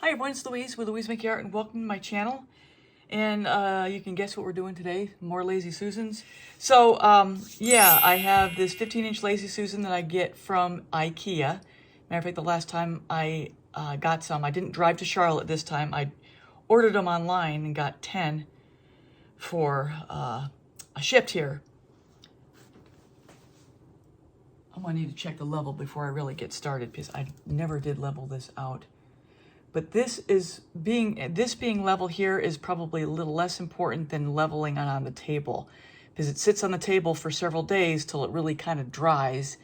Hi everyone, it's Louise with Louise Make Art and welcome to my channel. And you can guess what we're doing today, more Lazy Susans. So yeah, I have this 15-inch Lazy Susan that I get from Ikea. Matter of fact, the last time I got some, I didn't drive to Charlotte this time. I ordered them online and got 10 for shipped here. I'm gonna need to check the level before I really get started because I never did level this out. But this being level here is probably a little less important than leveling on the table, because it sits on the table for several days till it really kind of dries.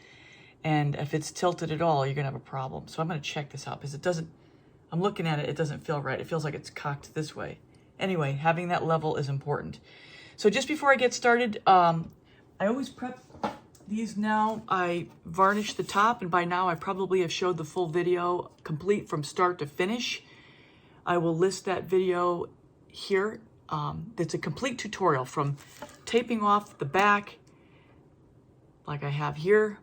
And if it's tilted at all, you're gonna have a problem. So I'm gonna check this out because it doesn't, I'm looking at it, it doesn't feel right. It feels like it's cocked this way. Anyway, having that level is important. So just before I get started, I always prep these now. I varnish the top, and by now I probably have showed the full video complete from start to finish. I will list that video here. It's a complete tutorial from taping off the back, like I have here,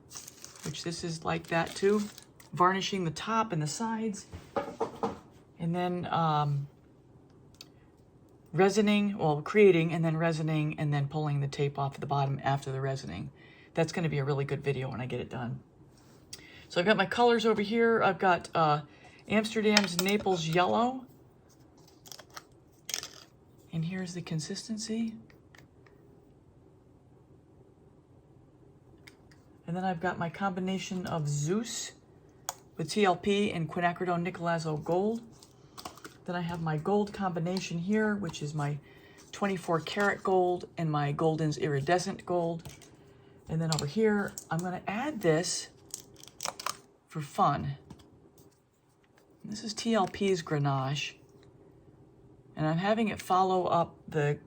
which this is like that too, varnishing the top and the sides, and then resining, well, creating and then resining, and then pulling the tape off at the bottom after the resining. That's going to be a really good video when I get it done. So I've got my colors over here. I've got Amsterdam's Naples Yellow. And here's the consistency. And then I've got my combination of Zeus with TLP and quinacridone Nicolazo Gold. Then I have my gold combination here, which is my 24 karat gold and my Golden's iridescent gold. And then over here, I'm going to add this for fun. This is TLP's Grenache. And I'm having it follow up the...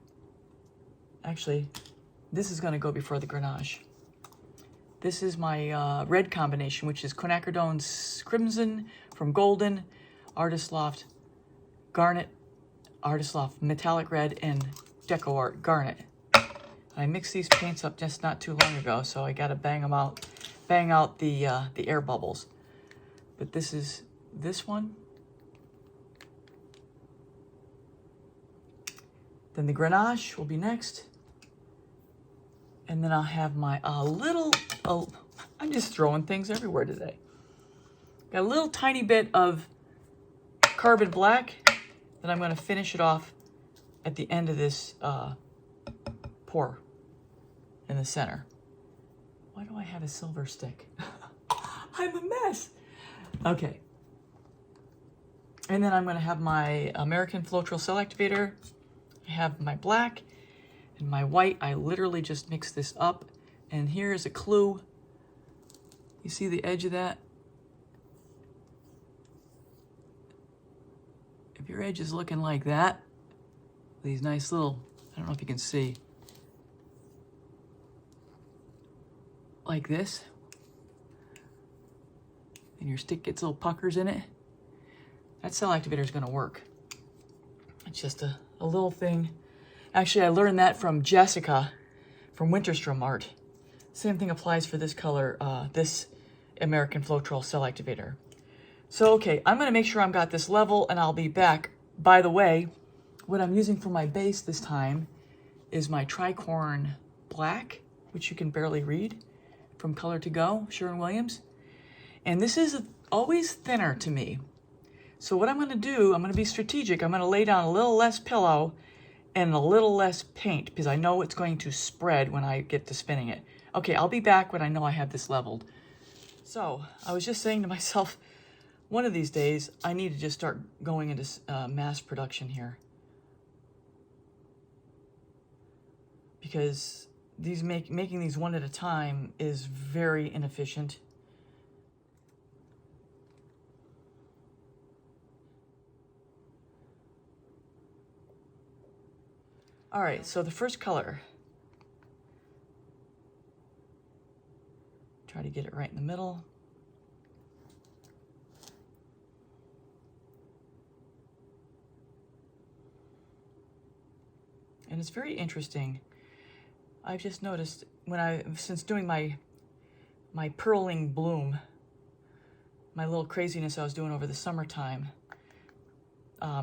Actually, this is going to go before the Grenache. This is my red combination, which is quinacridone's Crimson from Golden, Artist Loft Garnet, Artist Loft Metallic Red, and Deco Art Garnet. I mixed these paints up just not too long ago, so I gotta bang out the air bubbles. But this is this one. Then the Grenache will be next. And then I'll have my I'm just throwing things everywhere today. Got a little tiny bit of carbon black. Then I'm gonna finish it off at the end of this pour in the center. Why do I have a silver stick? I'm a mess. Okay. And then I'm going to have my American Floetrol Cell Activator. I have my black and my white. I literally just mix this up. And here's a clue. You see the edge of that? If your edge is looking like that, these nice little, I don't know if you can see, like this, and your stick gets little puckers in it, that cell activator is going to work. It's just a little thing. Actually, I learned that from Jessica from Winterstrom Art. Same thing applies for this color, this American Floetrol Cell Activator. So, okay, I'm going to make sure I've got this level, and I'll be back. By the way, what I'm using for my base this time is my Tricorn Black, which you can barely read, from Color to Go, Sherwin-Williams. And this is always thinner to me. So what I'm going to do, I'm going to be strategic. I'm going to lay down a little less pillow and a little less paint because I know it's going to spread when I get to spinning it. Okay, I'll be back when I know I have this leveled. So I was just saying to myself, one of these days, I need to just start going into mass production here. Because making these one at a time is very inefficient. All right, so the first color. Try to get it right in the middle. And it's very interesting. I've just noticed since doing my purling bloom, my little craziness I was doing over the summertime,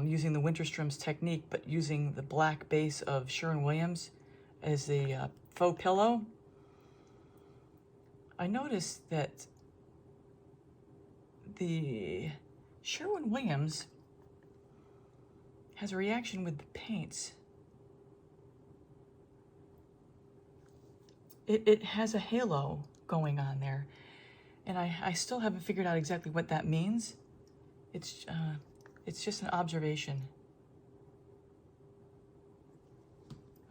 using the Winterstrom's technique, but using the black base of Sherwin-Williams as the faux pillow. I noticed that the Sherwin-Williams has a reaction with the paints. It has a halo going on there, and I still haven't figured out exactly what that means. It's just an observation.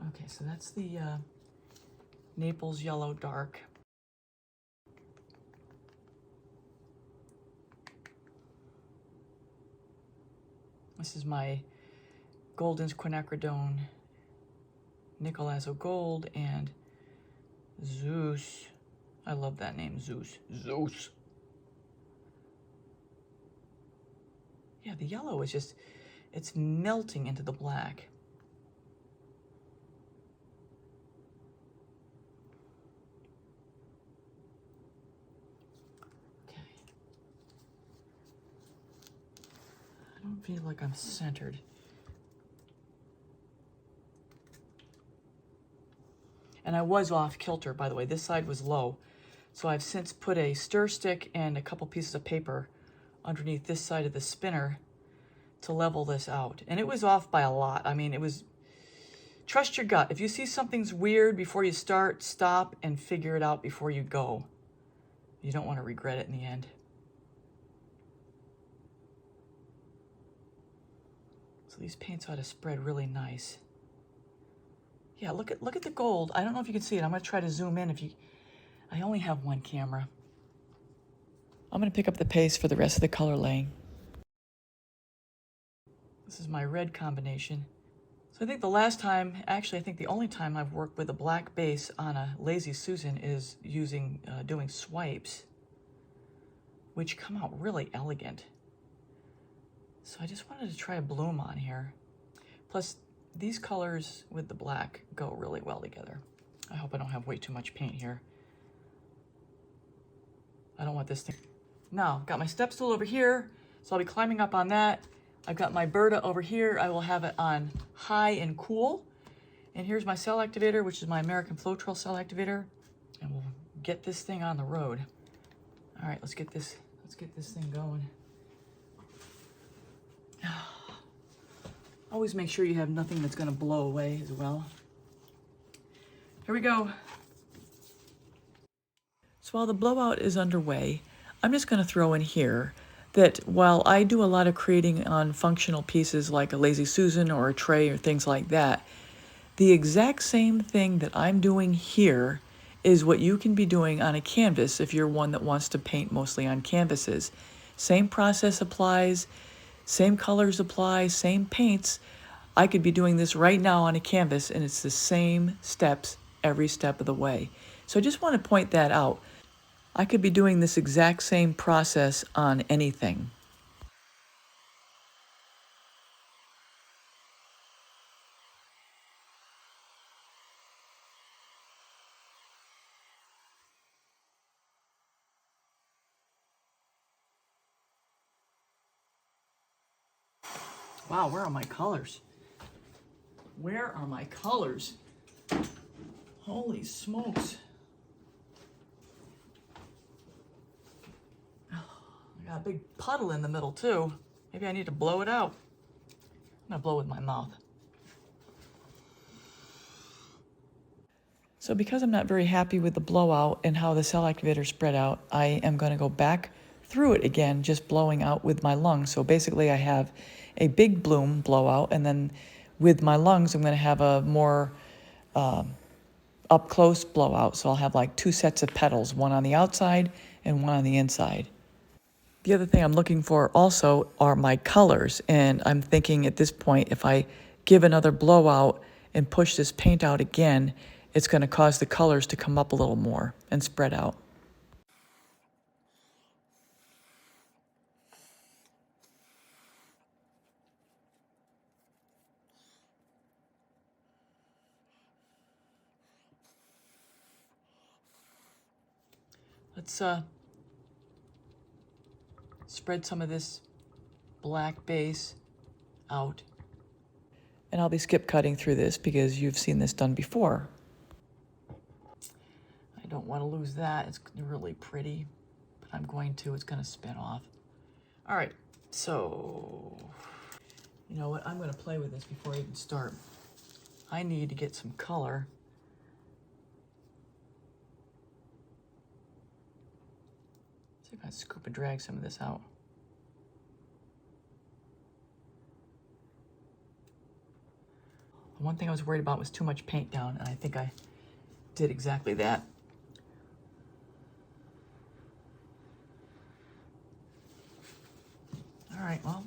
Okay, so that's the Naples Yellow Dark. This is my Golden's Quinacridone Nickel Azo Gold and Zeus. I love that name, Zeus. Zeus. Yeah, the yellow is just, it's melting into the black. Okay. I don't feel like I'm centered. And I was off kilter, by the way. This side was low. So I've since put a stir stick and a couple pieces of paper underneath this side of the spinner to level this out. And it was off by a lot. I mean, it was, trust your gut. If you see something's weird before you start, stop and figure it out before you go. You don't want to regret it in the end. So these paints ought to spread really nice. Yeah, look at the gold. I don't know if you can see it. I'm going to try to zoom in. I only have one camera. I'm going to pick up the pace for the rest of the color laying. This is my red combination. So I think the last time, actually I think the only time I've worked with a black base on a Lazy Susan is using doing swipes, which come out really elegant. So I just wanted to try a bloom on here. Plus, these colors with the black go really well together. I hope I don't have way too much paint here. I don't want this thing. Now, got my step stool over here, so I'll be climbing up on that. I've got my Berta over here. I will have it on high and cool. And here's my cell activator, which is my American Floetrol cell activator. And we'll get this thing on the road. All right, let's get this thing going. Always make sure you have nothing that's going to blow away as well. Here we go. So while the blowout is underway, I'm just going to throw in here that while I do a lot of creating on functional pieces like a Lazy Susan or a tray or things like that, the exact same thing that I'm doing here is what you can be doing on a canvas if you're one that wants to paint mostly on canvases. Same process applies. Same colors apply, same paints. I could be doing this right now on a canvas and it's the same steps every step of the way. So I just want to point that out. I could be doing this exact same process on anything. Wow, where are my colors? Where are my colors? Holy smokes. Oh, I got a big puddle in the middle too. Maybe I need to blow it out. I'm gonna blow with my mouth. So because I'm not very happy with the blowout and how the cell activator spread out, I am gonna go back through it again, just blowing out with my lungs. So basically I have a big bloom blowout, and then with my lungs I'm going to have a more up close blowout. So I'll have like two sets of petals, one on the outside and one on the inside. The other thing I'm looking for also are my colors, and I'm thinking at this point if I give another blowout and push this paint out again, it's going to cause the colors to come up a little more and spread out. Let's spread some of this black base out. And I'll be skip cutting through this because you've seen this done before. I don't want to lose that. It's really pretty, but I'm going to. It's going to spin off. All right, so you know what? I'm going to play with this before I even start. I need to get some color. See if I can scoop and drag some of this out. One thing I was worried about was too much paint down, and I think I did exactly that. All right, well,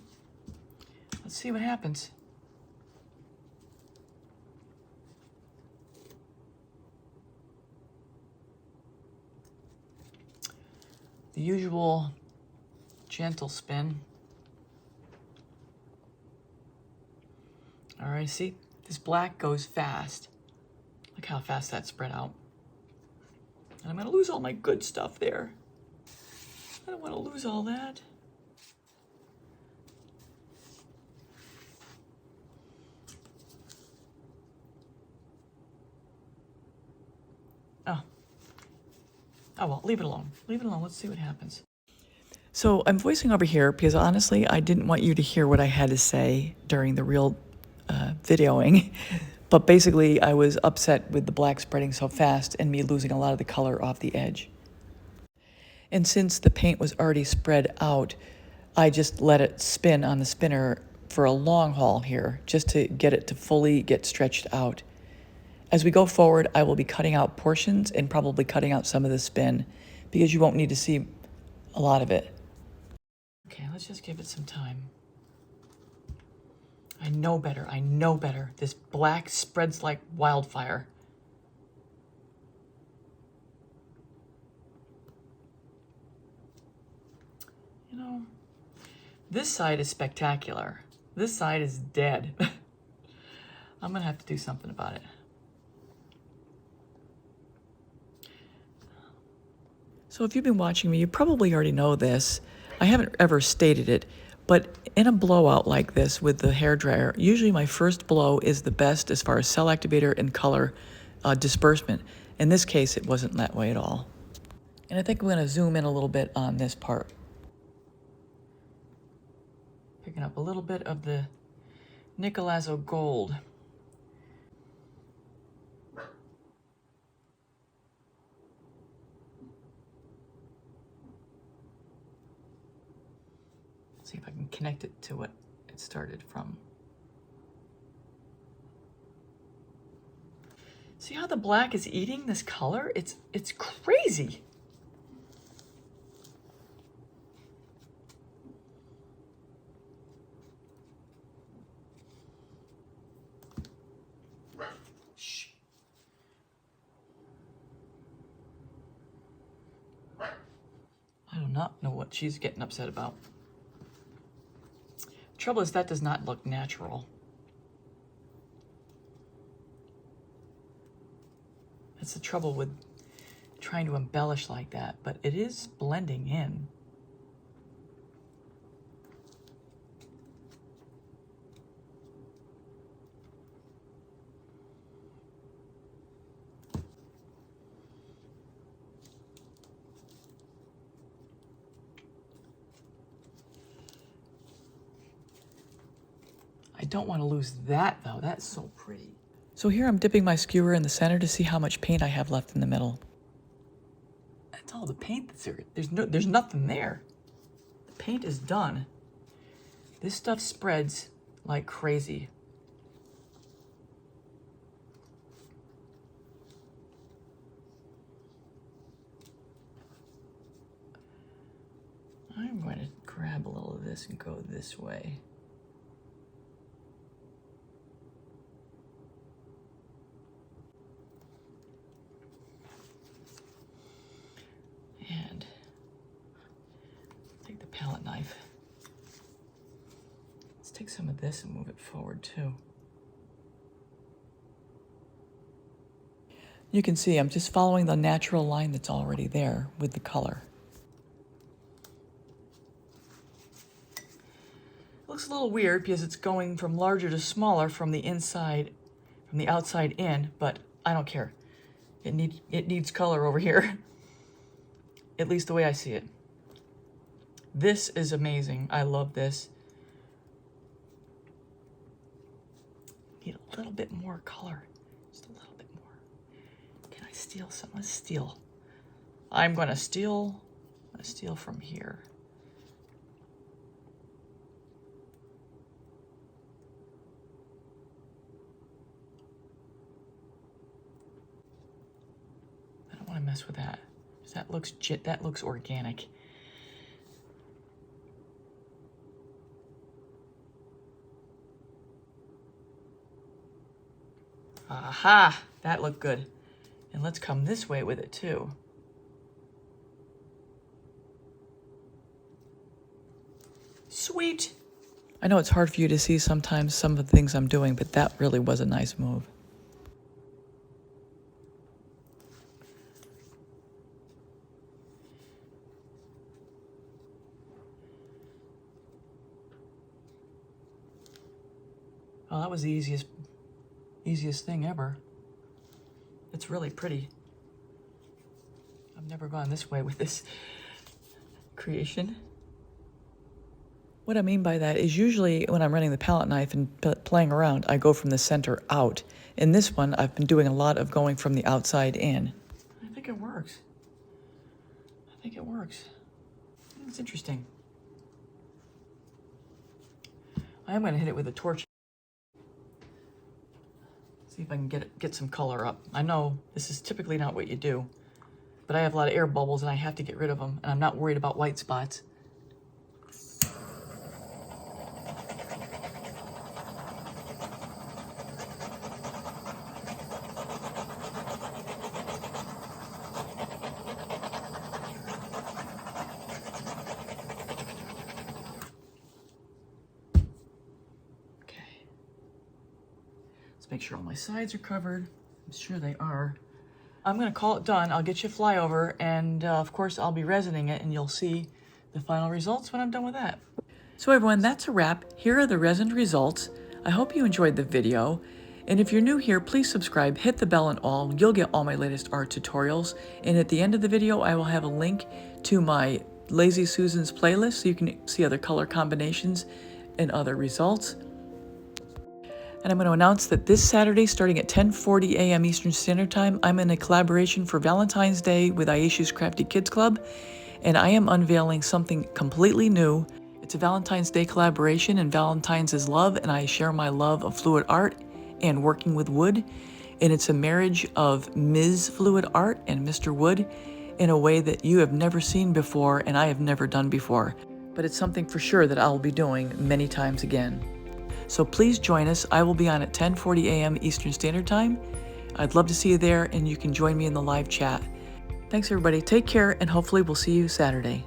let's see what happens. The usual gentle spin. All right, see? This black goes fast. Look how fast that spread out. And I'm gonna lose all my good stuff there. I don't wanna lose all that. Oh. Oh well, leave it alone. Leave it alone, let's see what happens. So I'm voicing over here because honestly, I didn't want you to hear what I had to say during the real videoing, but basically I was upset with the black spreading so fast and me losing a lot of the color off the edge. And since the paint was already spread out, I just let it spin on the spinner for a long haul here, just to get it to fully get stretched out. As we go forward, I will be cutting out portions and probably cutting out some of the spin because you won't need to see a lot of it. Okay, let's just give it some time. I know better, I know better. This black spreads like wildfire. You know, this side is spectacular. This side is dead. I'm gonna have to do something about it. So if you've been watching me, you probably already know this. I haven't ever stated it, but in a blowout like this with the hairdryer, usually my first blow is the best as far as cell activator and color disbursement. In this case, it wasn't that way at all. And I think I'm gonna zoom in a little bit on this part. Picking up a little bit of the Nicolazzo gold. See if I can connect it to what it started from. See how the black is eating this color? It's crazy. Shh. I do not know what she's getting upset about. Trouble is that does not look natural. That's the trouble with trying to embellish like that, but it is blending in. I don't want to lose that though. That's so pretty. So here I'm dipping my skewer in the center to see how much paint I have left in the middle. That's all the paint that's there. There's nothing there. The paint is done. This stuff spreads like crazy. I'm going to grab a little of this and go this way. And take the palette knife. Let's take some of this and move it forward too. You can see I'm just following the natural line that's already there with the color. looks a little weird because it's going from larger to smaller from the inside, from the outside in, but I don't care. It needs color over here, at least the way I see it. This is amazing. I love this. Need a little bit more color, just a little bit more. Can I steal some? Let's steal. I'm gonna steal from here. I don't want to mess with that. That looks organic. Aha! That looked good. And let's come this way with it too. Sweet! I know it's hard for you to see sometimes some of the things I'm doing, but that really was a nice move. Oh, that was the easiest thing ever. It's really pretty. I've never gone this way with this creation. What I mean by that is usually when I'm running the palette knife and playing around, I go from the center out. In this one, I've been doing a lot of going from the outside in. I think it works. I think it works. It's interesting. I am going to hit it with a torch. See if I can get some color up. I know this is typically not what you do, but I have a lot of air bubbles and I have to get rid of them, and I'm not worried about white spots. Make sure all my sides are covered. I'm sure they are. I'm gonna call it done. I'll get you a flyover, and of course I'll be resining it, and you'll see the final results when I'm done with that. So everyone, that's a wrap. Here are the resined results. I hope you enjoyed the video. And if you're new here, please subscribe, hit the bell and all. You'll get all my latest art tutorials. And at the end of the video, I will have a link to my Lazy Susan's playlist so you can see other color combinations and other results. And I'm going to announce that this Saturday, starting at 10:40 a.m. Eastern Standard Time, I'm in a collaboration for Valentine's Day with Aisha's Crafty Kids Club, and I am unveiling something completely new. It's a Valentine's Day collaboration, and Valentine's is love, and I share my love of fluid art and working with wood, and it's a marriage of Ms. Fluid Art and Mr. Wood in a way that you have never seen before and I have never done before. But it's something for sure that I'll be doing many times again. So please join us. I will be on at 10:40 a.m. Eastern Standard Time. I'd love to see you there, and you can join me in the live chat. Thanks everybody. Take care, and hopefully we'll see you Saturday.